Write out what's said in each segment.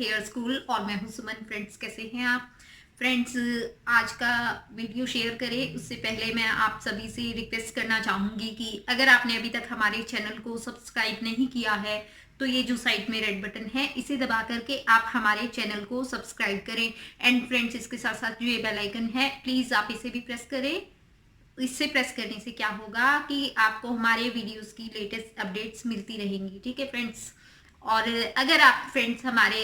Hair school और मैं हूं सुमन। फ्रेंड्स, कैसे हैं आप? फ्रेंड्स, आज का वीडियो शेयर करें उससे पहले मैं आप सभी से रिक्वेस्ट करना चाहूँगी कि अगर आपने अभी तक हमारे चैनल को सब्सक्राइब नहीं किया है तो ये जो साइड में रेड बटन है इसे दबा करके आप हमारे चैनल को सब्सक्राइब करें। एंड फ्रेंड्स, इसके साथ साथ जो ये बेल आइकन है प्लीज़ आप इसे भी प्रेस करें। इससे प्रेस करने से क्या होगा कि आपको हमारे वीडियोस की लेटेस्ट अपडेट्स मिलती रहेंगी। ठीक है फ्रेंड्स, और अगर आप फ्रेंड्स हमारे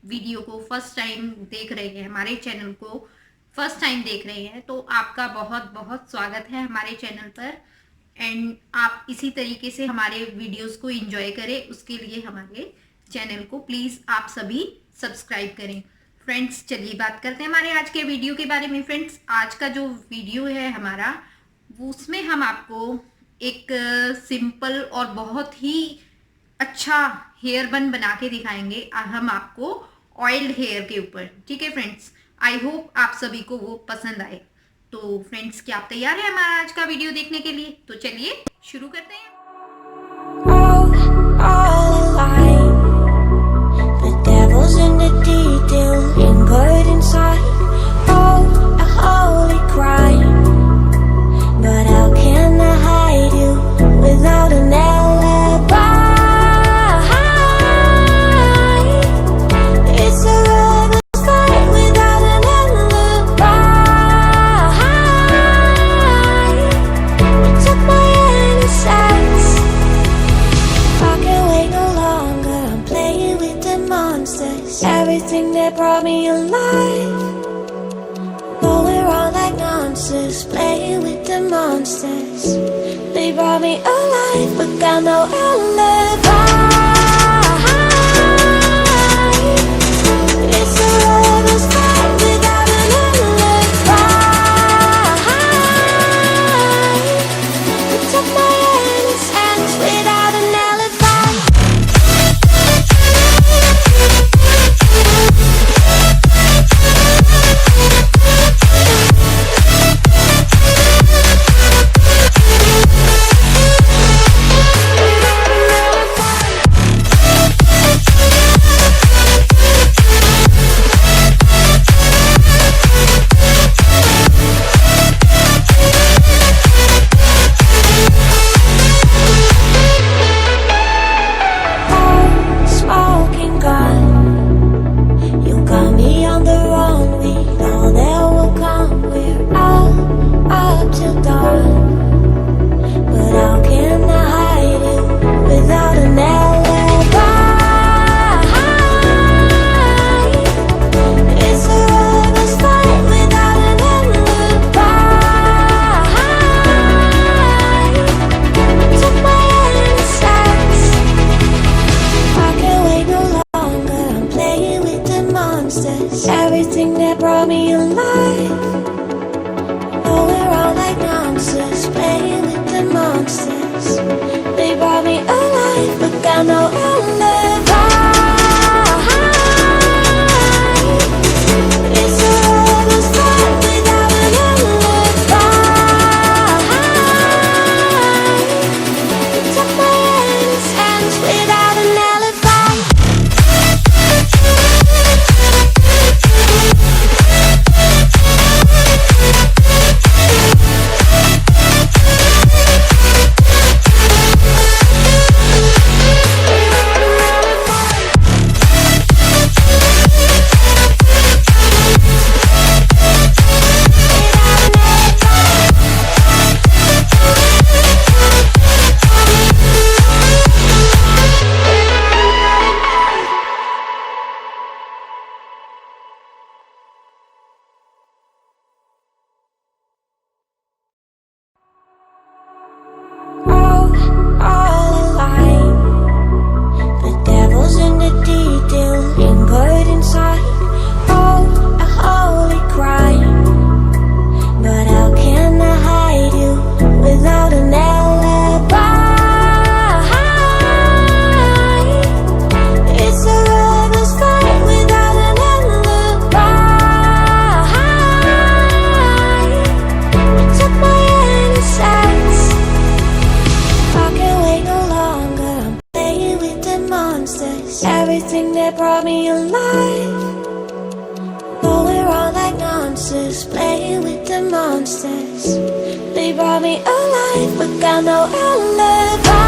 वीडियो को फर्स्ट टाइम देख रहे हैं, हमारे चैनल को फर्स्ट टाइम देख रहे हैं, तो आपका बहुत बहुत स्वागत है हमारे चैनल पर। एंड आप इसी तरीके से हमारे वीडियोस को एंजॉय करें, उसके लिए हमारे चैनल को प्लीज़ आप सभी सब्सक्राइब करें। फ्रेंड्स, चलिए बात करते हैं हमारे आज के वीडियो के बारे में। फ्रेंड्स, आज का जो वीडियो है हमारा, उसमें हम आपको एक सिंपल और बहुत ही अच्छा हेयर बन बना के दिखाएंगे हम आपको ऑयल्ड हेयर के ऊपर। ठीक है फ्रेंड्स, आई होप आप सभी को वो पसंद आए। तो फ्रेंड्स, क्या आप तैयार हैं हमारा आज का वीडियो देखने के लिए? तो चलिए शुरू करते हैं। Everything that brought me alive, going wrong like nonsense, playing with the monsters. They brought me alive, but got no alibi. It's a lover's fight without an alibi. They took my innocence without an alibi. brought me alive, but got no outlet.